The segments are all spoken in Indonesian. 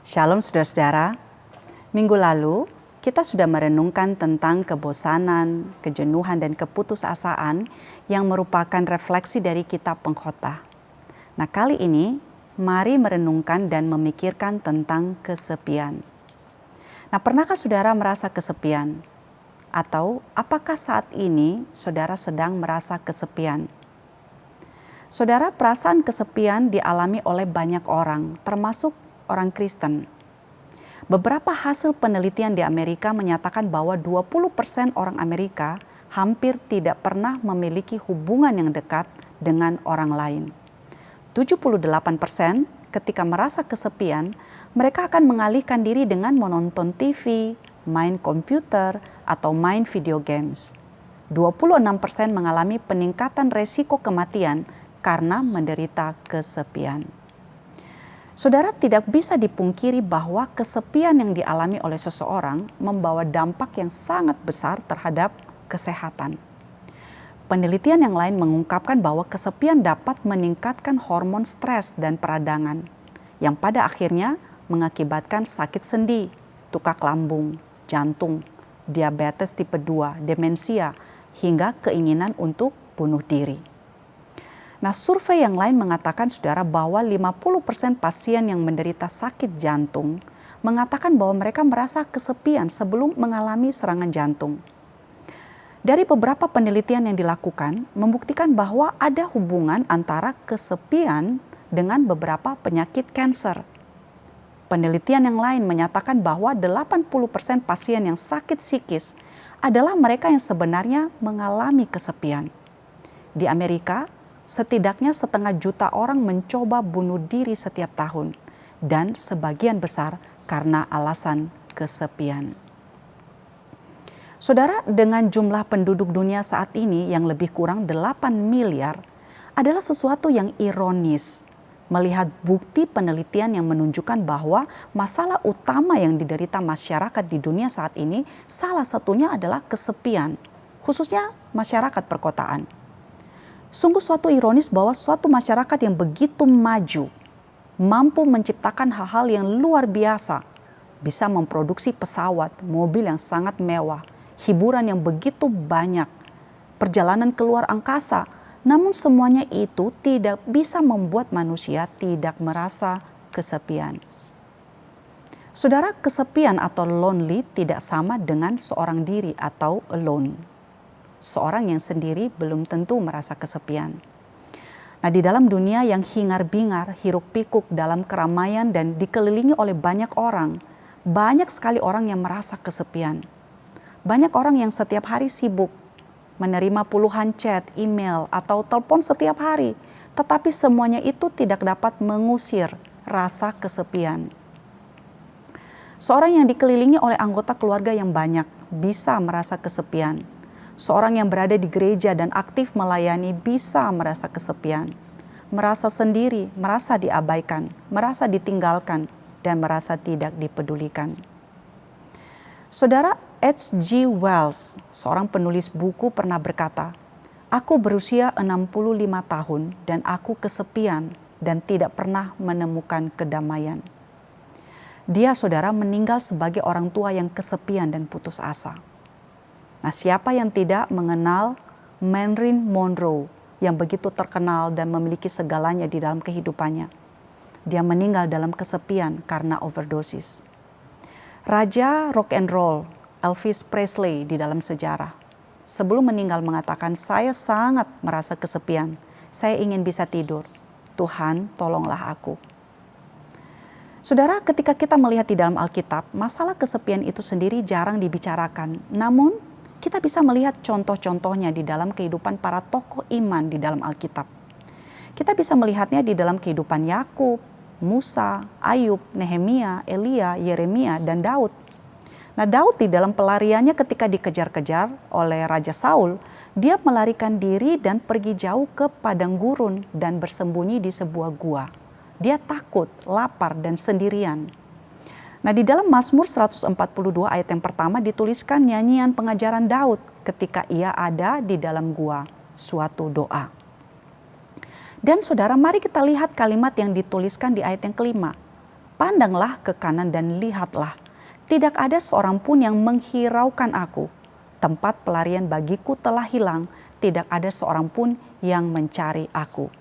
Shalom saudara-saudara, minggu lalu kita sudah merenungkan tentang kebosanan, kejenuhan, dan keputusasaan yang merupakan refleksi dari kitab Pengkhotbah. Nah, kali ini mari merenungkan dan memikirkan tentang kesepian. Nah, pernahkah saudara merasa kesepian? Atau apakah saat ini saudara sedang merasa kesepian? Saudara, perasaan kesepian dialami oleh banyak orang, termasuk orang Kristen. Beberapa hasil penelitian di Amerika menyatakan bahwa 20% orang Amerika hampir tidak pernah memiliki hubungan yang dekat dengan orang lain. 78% ketika merasa kesepian, mereka akan mengalihkan diri dengan menonton TV, main komputer, atau main video games. 26% mengalami peningkatan resiko kematian karena menderita kesepian. Saudara, tidak bisa dipungkiri bahwa kesepian yang dialami oleh seseorang membawa dampak yang sangat besar terhadap kesehatan. Penelitian yang lain mengungkapkan bahwa kesepian dapat meningkatkan hormon stres dan peradangan, yang pada akhirnya mengakibatkan sakit sendi, tukak lambung, jantung, diabetes tipe 2, demensia, hingga keinginan untuk bunuh diri. Nah, survei yang lain mengatakan saudara bahwa 50% pasien yang menderita sakit jantung mengatakan bahwa mereka merasa kesepian sebelum mengalami serangan jantung. Dari beberapa penelitian yang dilakukan membuktikan bahwa ada hubungan antara kesepian dengan beberapa penyakit kanker. Penelitian yang lain menyatakan bahwa 80% pasien yang sakit psikis adalah mereka yang sebenarnya mengalami kesepian. Di Amerika, setidaknya 500 juta orang mencoba bunuh diri setiap tahun, dan sebagian besar karena alasan kesepian. Saudara, dengan jumlah penduduk dunia saat ini yang lebih kurang 8 miliar, adalah sesuatu yang ironis melihat bukti penelitian yang menunjukkan bahwa masalah utama yang diderita masyarakat di dunia saat ini salah satunya adalah kesepian, khususnya masyarakat perkotaan. Sungguh suatu ironis bahwa suatu masyarakat yang begitu maju, mampu menciptakan hal-hal yang luar biasa, bisa memproduksi pesawat, mobil yang sangat mewah, hiburan yang begitu banyak, perjalanan keluar angkasa, namun semuanya itu tidak bisa membuat manusia tidak merasa kesepian. Saudara, kesepian atau lonely tidak sama dengan seorang diri atau alone. Seorang yang sendiri belum tentu merasa kesepian. Nah, di dalam dunia yang hingar-bingar, hiruk-pikuk dalam keramaian dan dikelilingi oleh banyak orang, banyak sekali orang yang merasa kesepian. Banyak orang yang setiap hari sibuk, menerima puluhan chat, email, atau telepon setiap hari, tetapi semuanya itu tidak dapat mengusir rasa kesepian. Seorang yang dikelilingi oleh anggota keluarga yang banyak bisa merasa kesepian. Seorang yang berada di gereja dan aktif melayani bisa merasa kesepian, merasa sendiri, merasa diabaikan, merasa ditinggalkan, dan merasa tidak dipedulikan. Saudara, H.G. Wells, seorang penulis buku, pernah berkata, "Aku berusia 65 tahun dan aku kesepian dan tidak pernah menemukan kedamaian." Dia, saudara, meninggal sebagai orang tua yang kesepian dan putus asa. Nah, siapa yang tidak mengenal Marilyn Monroe yang begitu terkenal dan memiliki segalanya di dalam kehidupannya? Dia meninggal dalam kesepian karena overdosis. Raja rock and roll Elvis Presley di dalam sejarah, sebelum meninggal mengatakan, "Saya sangat merasa kesepian. Saya ingin bisa tidur. Tuhan, tolonglah aku." Saudara, ketika kita melihat di dalam Alkitab, masalah kesepian itu sendiri jarang dibicarakan. Namun, kita bisa melihat contoh-contohnya di dalam kehidupan para tokoh iman di dalam Alkitab. Kita bisa melihatnya di dalam kehidupan Yakub, Musa, Ayub, Nehemia, Elia, Yeremia, dan Daud. Nah, Daud di dalam pelariannya ketika dikejar-kejar oleh Raja Saul, dia melarikan diri dan pergi jauh ke padang gurun dan bersembunyi di sebuah gua. Dia takut, lapar, dan sendirian. Nah, di dalam Mazmur 142 ayat yang pertama dituliskan nyanyian pengajaran Daud ketika ia ada di dalam gua, suatu doa. Dan saudara, mari kita lihat kalimat yang dituliskan di ayat yang kelima. Pandanglah ke kanan dan lihatlah, tidak ada seorang pun yang menghiraukan aku. Tempat pelarian bagiku telah hilang, tidak ada seorang pun yang mencari aku.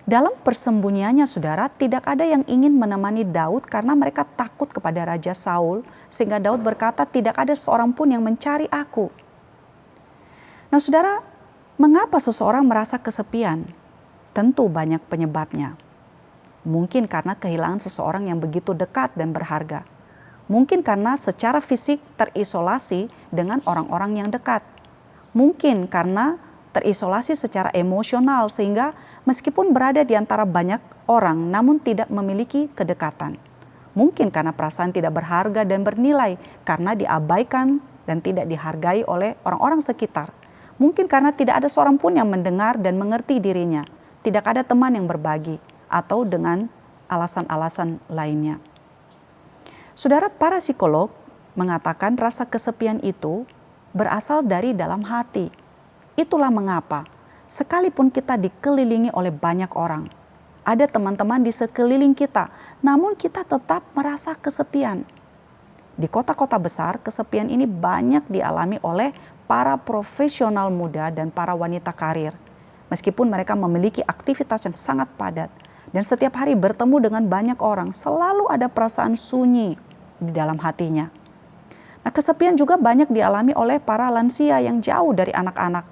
Dalam persembunyiannya saudara, tidak ada yang ingin menemani Daud karena mereka takut kepada Raja Saul, sehingga Daud berkata, tidak ada seorang pun yang mencari aku. Nah saudara, mengapa seseorang merasa kesepian? Tentu banyak penyebabnya. Mungkin karena kehilangan seseorang yang begitu dekat dan berharga. Mungkin karena secara fisik terisolasi dengan orang-orang yang dekat. Mungkin karena terisolasi secara emosional sehingga meskipun berada di antara banyak orang namun tidak memiliki kedekatan. Mungkin karena perasaan tidak berharga dan bernilai karena diabaikan dan tidak dihargai oleh orang-orang sekitar. Mungkin karena tidak ada seorang pun yang mendengar dan mengerti dirinya. Tidak ada teman yang berbagi atau dengan alasan-alasan lainnya. Saudara, para psikolog mengatakan rasa kesepian itu berasal dari dalam hati. Itulah mengapa sekalipun kita dikelilingi oleh banyak orang, ada teman-teman di sekeliling kita, namun kita tetap merasa kesepian. Di kota-kota besar, kesepian ini banyak dialami oleh para profesional muda dan para wanita karir. Meskipun mereka memiliki aktivitas yang sangat padat dan setiap hari bertemu dengan banyak orang, selalu ada perasaan sunyi di dalam hatinya. Nah, kesepian juga banyak dialami oleh para lansia yang jauh dari anak-anak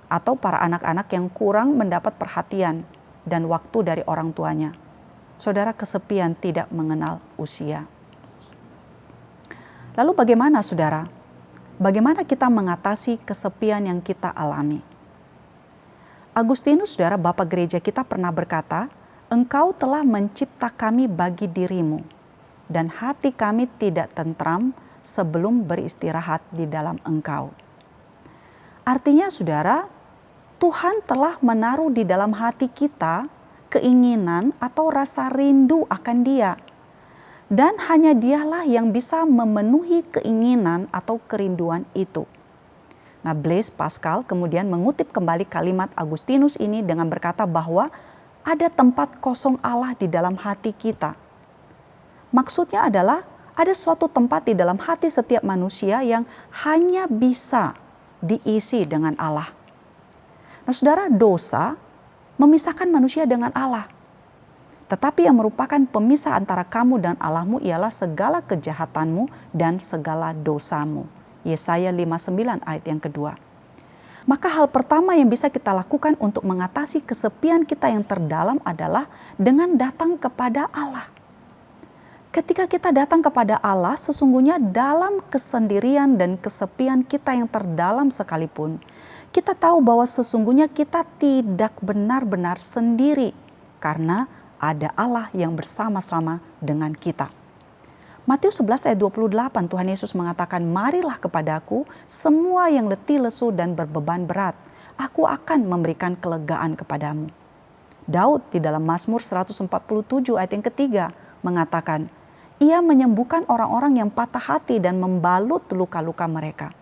atau para anak-anak yang kurang mendapat perhatian dan waktu dari orang tuanya. Saudara, kesepian tidak mengenal usia. Lalu bagaimana saudara? Bagaimana kita mengatasi kesepian yang kita alami? Agustinus, saudara, Bapak Gereja kita pernah berkata, Engkau telah mencipta kami bagi dirimu, dan hati kami tidak tentram sebelum beristirahat di dalam Engkau. Artinya saudara, Tuhan telah menaruh di dalam hati kita keinginan atau rasa rindu akan Dia. Dan hanya Dialah yang bisa memenuhi keinginan atau kerinduan itu. Nah, Blaise Pascal kemudian mengutip kembali kalimat Agustinus ini dengan berkata bahwa ada tempat kosong Allah di dalam hati kita. Maksudnya adalah ada suatu tempat di dalam hati setiap manusia yang hanya bisa diisi dengan Allah. Nah saudara, dosa memisahkan manusia dengan Allah. Tetapi yang merupakan pemisah antara kamu dan Allahmu ialah segala kejahatanmu dan segala dosamu. Yesaya 59 ayat yang kedua. Maka hal pertama yang bisa kita lakukan untuk mengatasi kesepian kita yang terdalam adalah dengan datang kepada Allah. Ketika kita datang kepada Allah, sesungguhnya dalam kesendirian dan kesepian kita yang terdalam sekalipun, kita tahu bahwa sesungguhnya kita tidak benar-benar sendiri karena ada Allah yang bersama-sama dengan kita. Matius 11 ayat 28 Tuhan Yesus mengatakan, marilah kepadaku semua yang letih lesu dan berbeban berat. Aku akan memberikan kelegaan kepadamu. Daud di dalam Mazmur 147 ayat yang ketiga mengatakan, ia menyembuhkan orang-orang yang patah hati dan membalut luka-luka mereka.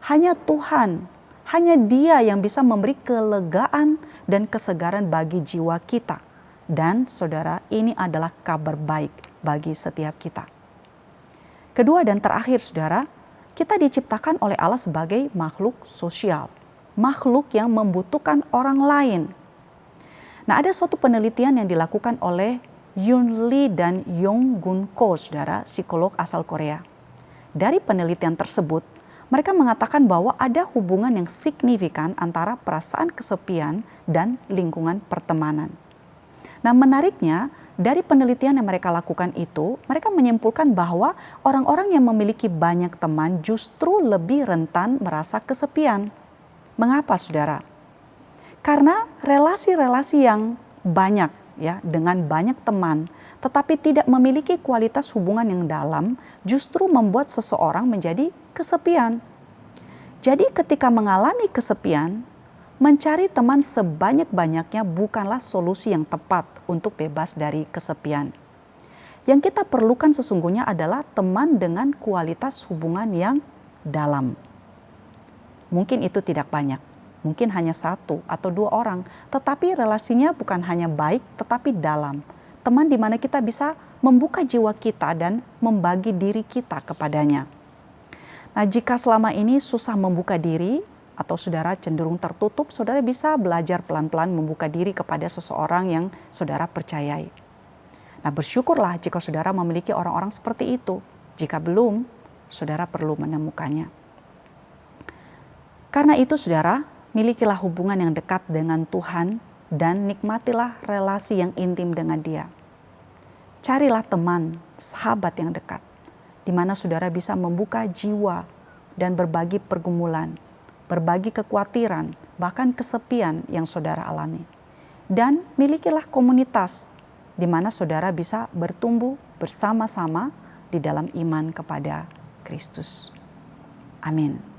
Hanya Tuhan, hanya Dia yang bisa memberi kelegaan dan kesegaran bagi jiwa kita. Dan saudara, ini adalah kabar baik bagi setiap kita. Kedua dan terakhir saudara, kita diciptakan oleh Allah sebagai makhluk sosial. Makhluk yang membutuhkan orang lain. Nah, ada suatu penelitian yang dilakukan oleh Yoon Lee dan Yong Gun Ko, saudara, psikolog asal Korea. Dari penelitian tersebut, mereka mengatakan bahwa ada hubungan yang signifikan antara perasaan kesepian dan lingkungan pertemanan. Nah, menariknya dari penelitian yang mereka lakukan itu, mereka menyimpulkan bahwa orang-orang yang memiliki banyak teman justru lebih rentan merasa kesepian. Mengapa, saudara? Karena relasi-relasi yang banyak ya, dengan banyak teman, tetapi tidak memiliki kualitas hubungan yang dalam, justru membuat seseorang menjadi kesepian. Jadi ketika mengalami kesepian, mencari teman sebanyak-banyaknya bukanlah solusi yang tepat untuk bebas dari kesepian. Yang kita perlukan sesungguhnya adalah teman dengan kualitas hubungan yang dalam. Mungkin itu tidak banyak, mungkin hanya 1 atau 2 orang, tetapi relasinya bukan hanya baik tetapi dalam. Teman di mana kita bisa membuka jiwa kita dan membagi diri kita kepadanya. Nah, jika selama ini susah membuka diri atau saudara cenderung tertutup, saudara bisa belajar pelan-pelan membuka diri kepada seseorang yang saudara percayai. Nah, bersyukurlah jika saudara memiliki orang-orang seperti itu. Jika belum, saudara perlu menemukannya. Karena itu saudara, milikilah hubungan yang dekat dengan Tuhan dan nikmatilah relasi yang intim dengan Dia. Carilah teman, sahabat yang dekat, di mana saudara bisa membuka jiwa dan berbagi pergumulan, berbagi kekhawatiran, bahkan kesepian yang saudara alami. Dan milikilah komunitas, di mana saudara bisa bertumbuh bersama-sama di dalam iman kepada Kristus. Amin.